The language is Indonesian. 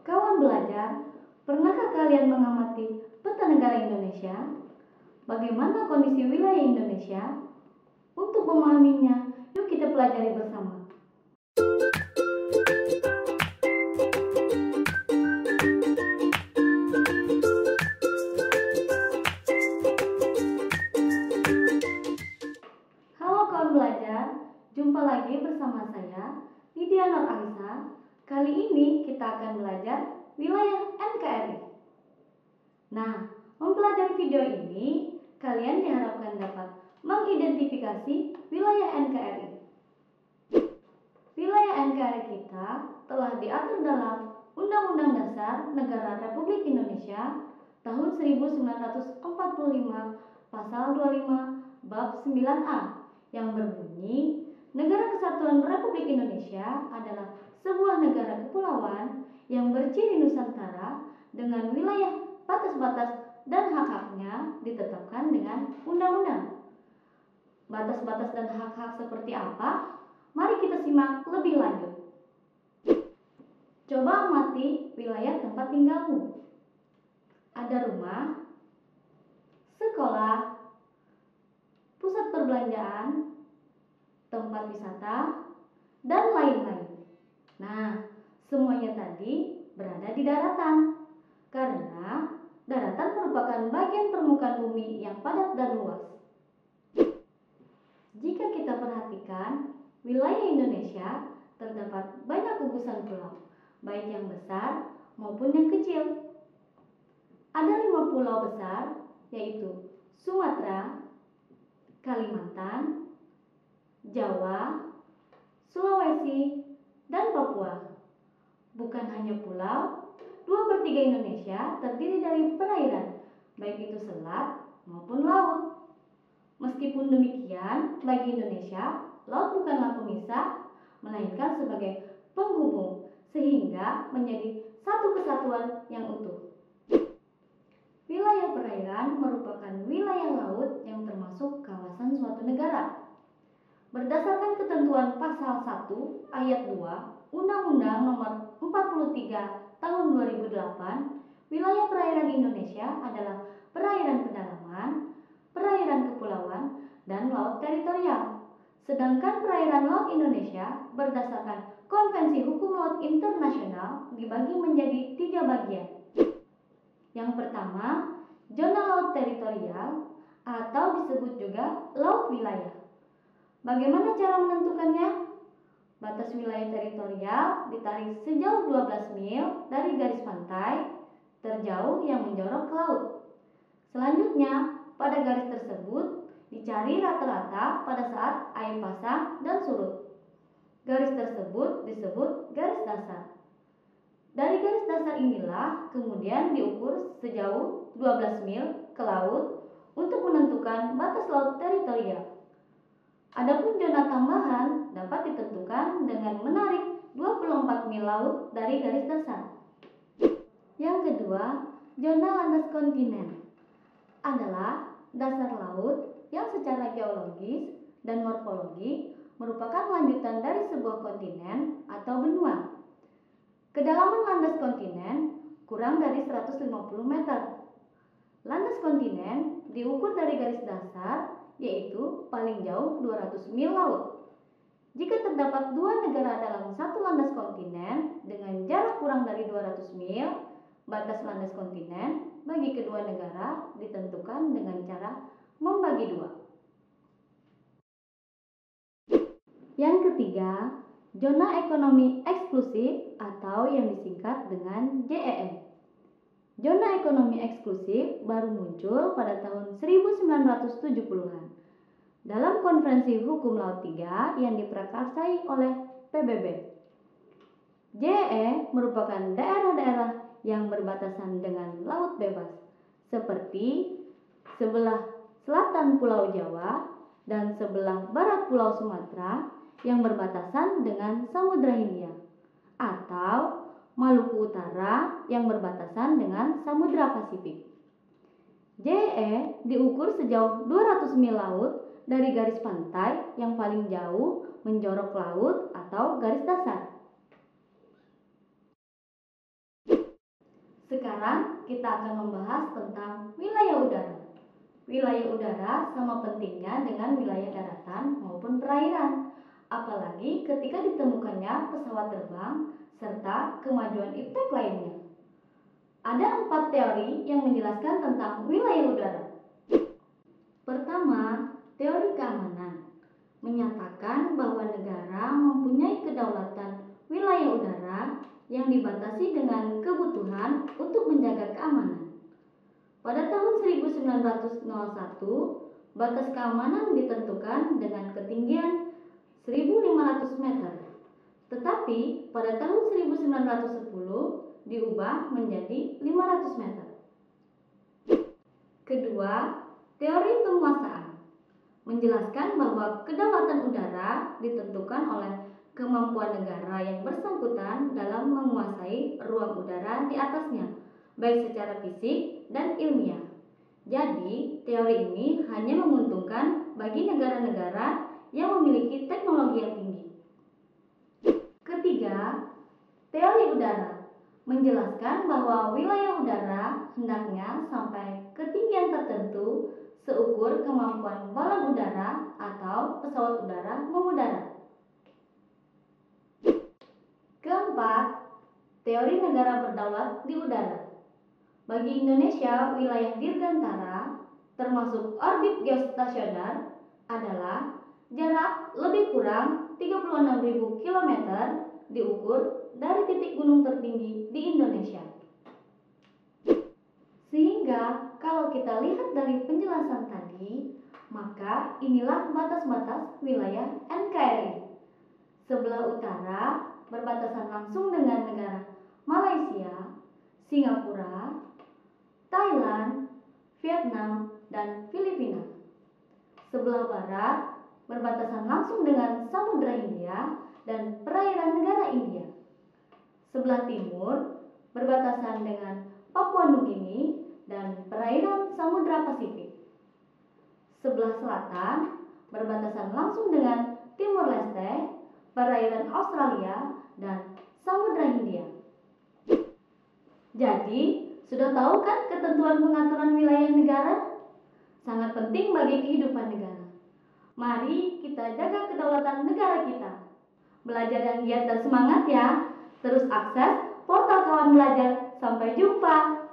Kawan belajar, pernahkah kalian mengamati peta negara Indonesia? Bagaimana kondisi wilayah Indonesia? Untuk memahaminya, yuk kita pelajari bersama. Halo kawan belajar, jumpa lagi bersama saya, Lydia Nur Alisa. Kali ini kita akan belajar wilayah NKRI. Nah, mempelajari video ini, kalian diharapkan dapat mengidentifikasi wilayah NKRI. Wilayah NKRI kita telah diatur dalam Undang-Undang Dasar Negara Republik Indonesia tahun 1945 Pasal 25 Bab 9A yang berbunyi, Negara Kesatuan Republik Indonesia adalah sebuah negara kepulauan yang berciri Nusantara dengan wilayah, batas-batas, dan hak-haknya ditetapkan dengan undang-undang. Batas-batas dan hak-hak seperti apa? Mari kita simak lebih lanjut. Coba amati wilayah tempat tinggalmu. Ada rumah, sekolah, pusat perbelanjaan, tempat wisata, dan lain-lain. Nah, semuanya tadi berada di daratan, karena daratan merupakan bagian permukaan bumi yang padat dan luas. Jika kita perhatikan, wilayah Indonesia terdapat banyak gugusan pulau, baik yang besar maupun yang kecil. Ada 5 pulau besar, yaitu Sumatera, Kalimantan, Jawa, Sulawesi, dan Papua. Bukan hanya pulau, 2/3 Indonesia terdiri dari perairan, baik itu selat maupun laut. Meskipun demikian, bagi Indonesia, laut bukanlah pemisah, melainkan sebagai penghubung, sehingga menjadi satu kesatuan yang utuh. Wilayah perairan merupakan wilayah laut yang termasuk kawasan suatu negara. Berdasarkan ketentuan pasal 1 ayat 2 Undang-Undang Nomor 43 Tahun 2008, wilayah perairan Indonesia adalah perairan pedalaman, perairan kepulauan, dan laut teritorial. Sedangkan perairan laut Indonesia berdasarkan Konvensi Hukum Laut Internasional dibagi menjadi 3 bagian. Yang pertama, zona laut teritorial atau disebut juga laut wilayah. Bagaimana cara menentukannya? Batas wilayah teritorial ditarik sejauh 12 mil dari garis pantai terjauh yang menjorok ke laut. Selanjutnya, pada garis tersebut dicari rata-rata pada saat air pasang dan surut. Garis tersebut disebut garis dasar. Dari garis dasar inilah kemudian diukur sejauh 12 mil ke laut untuk menentukan batas laut teritorial. Adapun zona tambahan dapat ditentukan dengan menarik 24 mil laut dari garis dasar. Yang kedua, zona landas kontinen adalah dasar laut yang secara geologis dan morfologi merupakan lanjutan dari sebuah kontinen atau benua. Kedalaman landas kontinen kurang dari 150 meter. Landas kontinen diukur dari garis dasar, yaitu paling jauh 200 mil laut. Jika terdapat 2 negara dalam satu landas kontinen dengan jarak kurang dari 200 mil, batas landas kontinen bagi kedua negara ditentukan dengan cara membagi 2. Yang ketiga, zona ekonomi eksklusif atau yang disingkat dengan ZEE. Zona ekonomi eksklusif baru muncul pada tahun 1970-an dalam Konvensi Hukum Laut 3 yang diprakarsai oleh PBB. ZEE merupakan daerah-daerah yang berbatasan dengan laut bebas, seperti sebelah selatan Pulau Jawa dan sebelah barat Pulau Sumatera yang berbatasan dengan Samudra Hindia, atau Maluku Utara yang berbatasan dengan Samudra Pasifik. ZEE diukur sejauh 200 mil laut dari garis pantai yang paling jauh menjorok laut atau garis dasar. Sekarang kita akan membahas tentang wilayah udara. Wilayah udara sama pentingnya dengan wilayah daratan maupun perairan, apalagi ketika ditemukannya pesawat terbang serta kemajuan iptek lainnya. Ada 4 teori yang menjelaskan tentang wilayah udara. Pertama, teori keamanan menyatakan bahwa negara mempunyai kedaulatan wilayah udara yang dibatasi dengan kebutuhan untuk menjaga keamanan. Pada tahun 1901, batas keamanan ditentukan dengan ketinggian 1.500 meter. Tetapi pada tahun 1910 diubah menjadi 500 meter. Kedua, teori penguasaan menjelaskan bahwa kedaulatan udara ditentukan oleh kemampuan negara yang bersangkutan dalam menguasai ruang udara di atasnya, baik secara fisik dan ilmiah. Jadi, teori ini hanya menguntungkan bagi negara-negara yang memiliki teknologi yang tinggi. Ketiga, teori udara menjelaskan bahwa wilayah udara hendaknya sampai ketinggian tertentu seukur kemampuan balon udara atau pesawat udara mengudara. Keempat, teori negara berdaulat di udara. Bagi Indonesia, wilayah dirgantara termasuk orbit geostasioner adalah jarak lebih kurang 36.000 km diukur dari titik gunung tertinggi di Indonesia. Sehingga kalau kita lihat dari penjelasan tadi, maka inilah batas-batas wilayah NKRI. Sebelah utara berbatasan langsung dengan negara Malaysia, Singapura, Thailand, Vietnam, dan Filipina. Sebelah barat berbatasan langsung dengan Samudra Hindia dan perairan negara India. Sebelah timur berbatasan dengan Papua Nugini dan perairan Samudra Pasifik. Sebelah selatan berbatasan langsung dengan Timur Leste, perairan Australia, dan Samudra Hindia. Jadi, sudah tahu kan ketentuan pengaturan wilayah negara? Sangat penting bagi kehidupan negara. Mari kita jaga kedaulatan negara kita. Belajar yang giat dan semangat ya. Terus akses portal Kawan Belajar. Sampai jumpa.